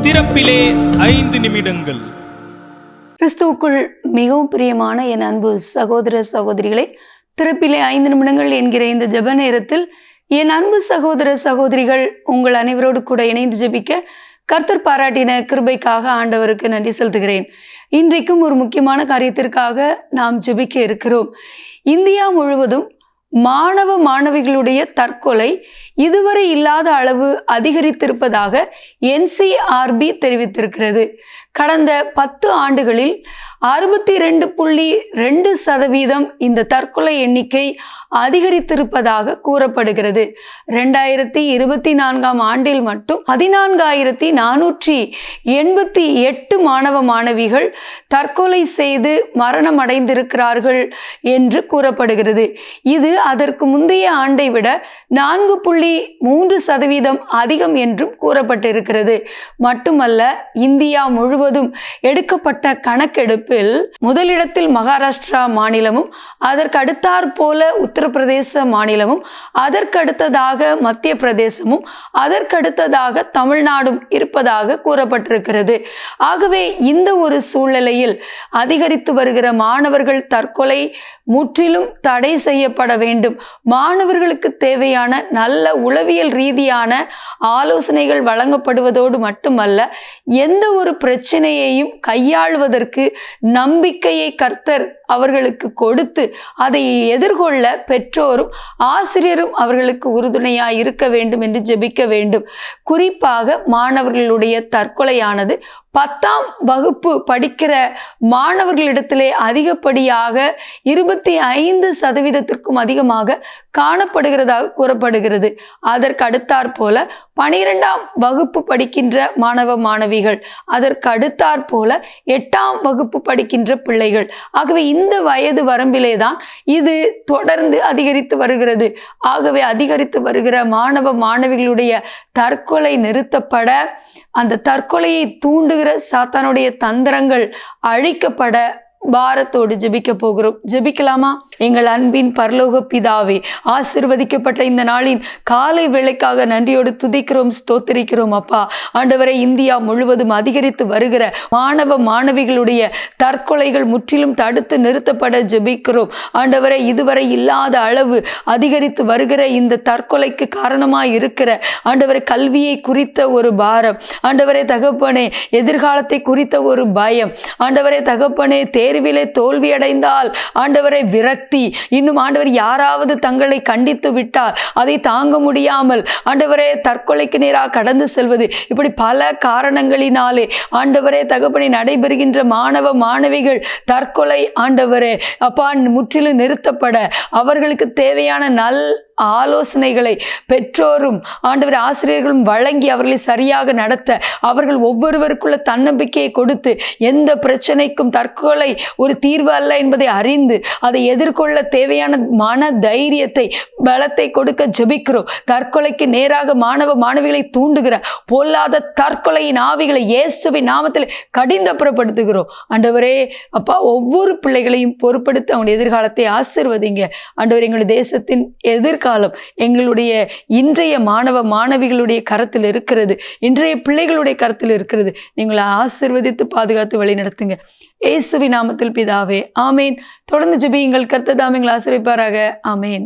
திறப்பிலே 5 நிமிடங்கள். கிறிஸ்துவுக்குள் மிகவும் பிரியமான என் அன்பு சகோதர சகோதரிகளே, திறப்பிலே 5 நிமிடங்கள் என்கிற இந்த ஜெப நேரத்தில் என் அன்பு சகோதர சகோதரிகள் உங்கள் அனைவரோடு கூட இணைந்து ஜெபிக்க கர்த்தர் பாராட்டின கிருபைக்காக ஆண்டவருக்கு நன்றி செலுத்துகிறேன். இன்றைக்கும் ஒரு முக்கியமான காரியத்திற்காக நாம் ஜெபிக்க இருக்கிறோம். இந்தியா முழுவதும் மாணவ மாணவிகளுடைய தற்கொலை இதுவரை இல்லாத அளவு அதிகரித்திருப்பதாக NCRB தெரிவித்திருக்கிறது. கடந்த 10 ஆண்டுகளில் 62.2% இந்த தற்கொலை எண்ணிக்கை அதிகரித்திருப்பதாக கூறப்படுகிறது. 2024 ஆண்டில் மட்டும் 14,488 மாணவ மாணவிகள் தற்கொலை செய்து மரணம் அடைந்திருக்கிறார்கள் என்று கூறப்படுகிறது. இது அதற்கு முந்தைய ஆண்டை விட 4.3% அதிகம் என்றும் கூறப்பட்டிருக்கிறது. மட்டுமல்ல, இந்தியா முழுவதும் எடுக்கப்பட்ட கணக்கெடுப்பில் முதலிடத்தில் மகாராஷ்டிரா மாநிலமும், அதற்கு அடுத்தாற் போல உத்தரப்பிரதேச மாநிலமும், அதற்கடுத்ததாக மத்திய பிரதேசமும், அதற்கடுத்ததாக தமிழ்நாடும் இருப்பதாக கூறப்பட்டிருக்கிறது. ஆகவே இந்த ஒரு சூழ்நிலையில் அதிகரித்து வருகிற மாணவர்கள் தற்கொலை முற்றிலும் தடை செய்யப்பட வேண்டும். மாணவர்களுக்கு தேவையான நல்ல உளவியல் ரீதியான ஆலோசனைகள் வழங்கப்படுவதோடு மட்டுமல்ல, எந்த ஒரு பிரச்சனையையும் கையாளுவதற்கு நம்பிக்கையை கர்த்தர் அவர்களுக்கு கொடுத்து அதை எதிர்கொள்ள பெற்றோரும் ஆசிரியரும் அவர்களுக்கு உறுதுணையாய் இருக்க வேண்டும் என்று ஜெபிக்க வேண்டும். குறிப்பாக மாணவர்களுடைய தற்கொலையானது 10ஆம் வகுப்பு படிக்கிற மாணவர்களிடத்திலே அதிகப்படியாக 25% அதிகமாக காணப்படுகிறதாக கூறப்படுகிறது. அதற்கு அடுத்தாற் போல 12ஆம் வகுப்பு படிக்கின்ற மாணவ மாணவிகள், அதற்கு அடுத்தாற் போல 8ஆம் வகுப்பு படிக்கின்ற பிள்ளைகள். ஆகவே இந்த வயது வரம்பிலே தான் இது தொடர்ந்து அதிகரித்து வருகிறது. ஆகவே அதிகரித்து வருகிற மாணவ மாணவிகளுடைய தற்கொலை நிறுத்தப்பட, அந்த தற்கொலையை தூண்டுகிற சாத்தானுடைய தந்திரங்கள் அழிக்கப்பட பாரத்தோடு ஜெபிக்க போகிறோம். ஜெபிக்கலாமா? எங்கள் அன்பின் பரலோக பிதாவே, ஆசீர்வதிக்கப்பட்ட இந்த நாளின் காலை வேளைக்காக நன்றியோடு துதிக்கிறோம், ஸ்தோத்திரிக்கிறோம். அப்பா ஆண்டவரே, இந்தியா முழுவதும் அதிகரித்து வருகிற மாணவ மாணவிகளுடைய தற்கொலைகள் முற்றிலும் தடுத்து நிறுத்தப்பட ஜெபிக்கிறோம். ஆண்டவரே, இதுவரை இல்லாத அளவு அதிகரித்து வருகிற இந்த தற்கொலைக்கு காரணமாய் இருக்கிற ஆண்டவரே கல்வியை குறித்த ஒரு பாரம், ஆண்டவரே தகப்பனே எதிர்காலத்தை குறித்த ஒரு பயம், ஆண்டவரே தகப்பனே தேர்விலே தோல்வியடைந்தால் ஆண்டவரை விரக்தி, இன்னும் ஆண்டவர் யாராவது தங்களை கண்டித்து விட்டால் அதை தாங்க முடியாமல் ஆண்டவரே தற்கொலைக்கு நேராக கடந்து செல்வது, இப்படி பல காரணங்களினாலே ஆண்டவரே தகப்பனை நடைபெறுகின்ற மாணவ மாணவிகள் தற்கொலை ஆண்டவரே அப்பா முற்றிலும் நிறுத்தப்பட, அவர்களுக்கு தேவையான நல் ஆலோசனைகளை பெற்றோரும் ஆண்டவர் ஆசிரியர்களும் வழங்கி அவர்களை சரியாக நடத்த, அவர்கள் ஒவ்வொருவருக்குள்ள தன்னம்பிக்கையை கொடுத்து, எந்த பிரச்சனைக்கும் தற்கொலை ஒரு தீர்வு அல்ல என்பதை அறிந்து அதை எதிர்கொள்ள தேவையான மன தைரியத்தை பலத்தை கொடுக்க ஜெபிக்கிறோம். தற்கொலைக்கு நேராக மாணவ மாணவிகளை தூண்டுகிற பொல்லாத தற்கொலையின் ஆவிகளை இயேசுவின் நாமத்தில் கடிந்தப்புறப்படுத்துகிறோம். ஆண்டவரே அப்பா, ஒவ்வொரு பிள்ளைகளையும் பொறுப்படுத்த அவங்களுடைய எதிர்காலத்தை ஆசீர்வதிங்க. ஆண்டவர், எங்களுடைய தேசத்தின் எதிர்காலம் எங்களுடைய இன்றைய மாணவ மாணவிகளுடைய கரத்தில் இருக்கிறது, இன்றைய பிள்ளைகளுடைய கரத்தில் இருக்கிறது. நீங்களை ஆசீர்வதித்து பாதுகாத்து வழி நடத்துங்க. இயேசுவின் நாமத்தில் பிதாவே, ஆமேன். தொடர்ந்து ஜெபியுங்கள். கர்த்தர் தாமே உங்களை ஆசீர்வதிப்பாராக. ஆமேன்.